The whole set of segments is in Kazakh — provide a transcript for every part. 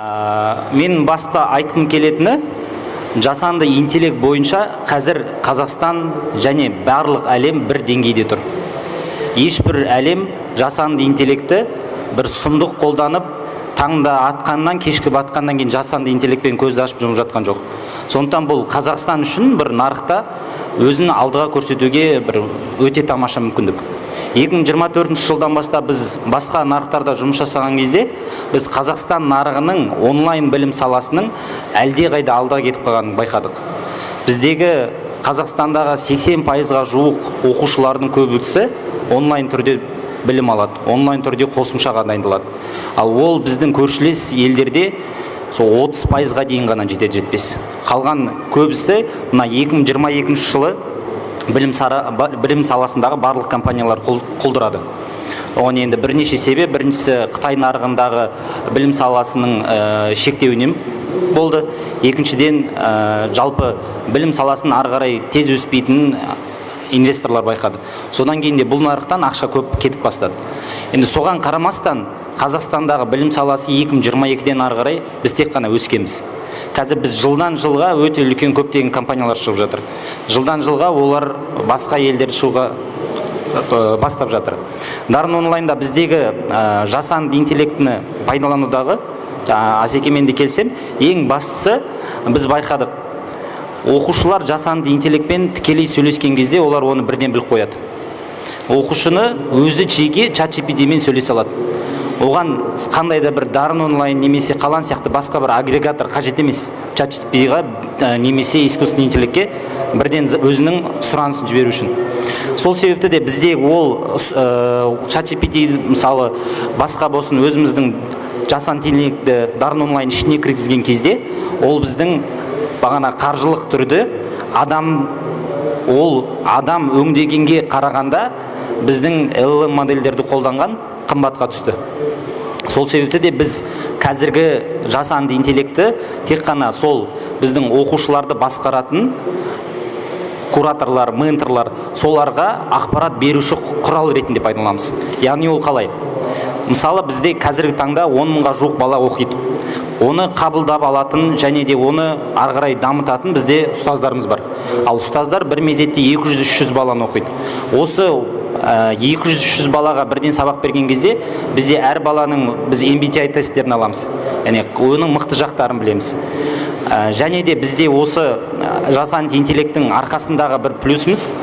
Мен баста айтқым келетіні, жасанды интеллект бойынша қазір Қазақстан және барлық әлем бір деңгейде тұр. Ешбір әлем жасанды интеллекті бір сұмдық қолданып, таңда атқаннан кешкі батқаннан кейін жасанды интеллектпен көзді ашып жұмып жатқан жоқ. Сондықтан бұл Қазақстан үшін бір нарықта өзін алдыға көрсетуге бір өте тамаша мүмкіндік. 2024 жылдан бастап біз басқа нарықтарда жұмыс жасаған кезде біз Қазақстан нарығының онлайн білім саласының әлдеқайда алда кетіп қалғанын байқадық. Біздегі Қазақстандағы 80%-ға жуық оқушылардың көбісі онлайн түрде білім алады, онлайн түрде қосымшаға дайындалады. Ал ол біздің көршілес елдерде сол 30%-ға дейін ғана жетпес. Қалған көбісі мына 2022 жылы білім саласындағы барлық компаниялар құлдырады. Оған енді бірнеше себеп. Біріншісі Қытай нарығындағы білім саласының шектеуінен болды. Екіншіден жалпы білім саласын ары қарай тез өспейтінін инвесторлар байқады. Содан кейін де бұл нарықтан ақша көп кетіп бастады. Енді соған қарамастан Қазақстандағы білім саласы 2022-ден ары қарай біз тек қана өскенбіз. Қазір біз жылдан жылға өте үлкен көптеген компаниялар шығып жатыр. Жылдан жылға олар басқа елдерді шығуға бастап жатыр. Дарын онлайнда біздегі жасанды интеллектіні пайдаланудағы, Асекемен де келсем, ең бастысы біз байқадық. Оқушылар жасанды интеллектпен тікелей сөйлескен кезде олар оны бірден біліп қояды. Оқушыны өзі жеке ChatGPT-мен сөйлесе алады. Оған қандай да бір Дарын онлайн немесе Қалан сияқты басқа бір агрегатор қажет емес. ChatGPT-ға немесе искусственный интеллектке бірден өзінің сұранысын жіберу үшін. Сол себепті де бізде ол ChatGPT мысалы басқа болсын өзіміздің жасанды интеллектті Дарын онлайн ішіне кіргізген кезде ол біздің бағана қаржылық түрде адам өңдегенге қарағанда біздің LLM модельдерді қолданған қымбатқа түсті. Сол себепті де біз қазіргі жасанды интеллектті тек қана сол біздің оқушыларды басқаратын кураторлар, менторлар соларға ақпарат беруші құрал ретінде пайдаланамыз. Яғни ол қалай? Мысалы бізде қазіргі таңда 10 мыңға жуық бала оқиды. Оны қабылдап алатын және де оны ары қарай дамытатын бізде ұстаздарымыз бар. Ал ұстаздар бір мезетте 200-300 баланы оқиды. Осы 200-300 балаға бірден сабақ берген кезде бізде әр баланың біз MBTI тесттерін аламыз. Яғни оның мықты жақтарын білеміз. Және де бізде осы жасанды интеллекттің арқасындағы бір плюсіміз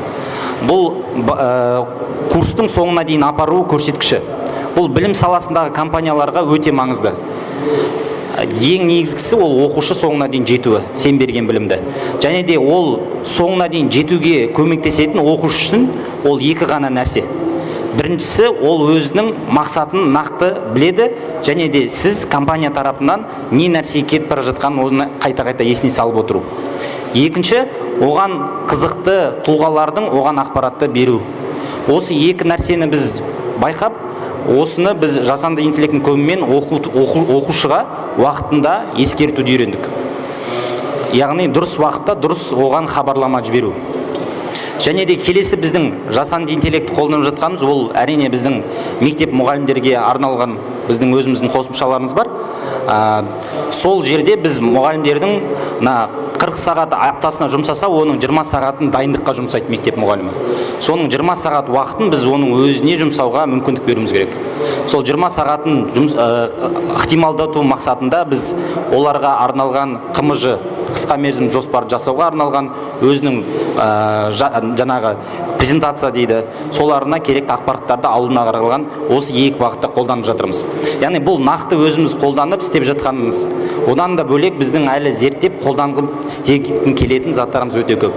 бұл курстың соңына дейін апару көрсеткіші. Бұл білім саласындағы компанияларға өте маңызды. Ең негізгісі ол оқушы соңына дейін жетуі, сен берген білімді. Және де ол соңына дейін жетуге көмектесетін оқушы үшін ол екі ғана нәрсе. Біріншісі ол өзінің мақсатын нақты біледі, және де сіз компания тарапынан не нәрсе кетіп бара жатқанын оны қайта-қайта есіне салып отыру. Екінші, оған қызықты тұлғалардың оған ақпаратты беру. Осы екі нәрсені біз байқап, осыны біз жасанды интеллекттің көмегімен оқушыға уақытында ескертуді үйрендік. Яғни дұрыс уақытта дұрыс оған хабарлама жіберу. Және де келесі біздің жасанды интеллектті қолданып жатқанымыз ол әрине біздің мектеп мұғалімдерге арналған біздің өзіміздің қосымшаларымыз бар. Сол жерде біз мұғалімдердің 40 сағат аптасына жұмсаса, оның 20 сағатын дайындыққа жұмсайды мектеп мұғалімі. Соның 20 сағат уақытын біз оның өзіне жұмсауға мүмкіндік беруіміз керек. Сол 20 сағатын ықтималдату мақсатында біз оларға арналған КМЖ қысқа мерзім жоспар жасауға арналған өзінің жаңағы презентация дейді, соларына керекті ақпараттарды алуына қаралған осы екі бағытта қолданып жатырмыз. Яғни бұл нақты өзіміз қолданып істеп жатқанымыз. Одан да бөлек біздің әлі зерттеп қолданып істегім келетін заттарымыз өте көп.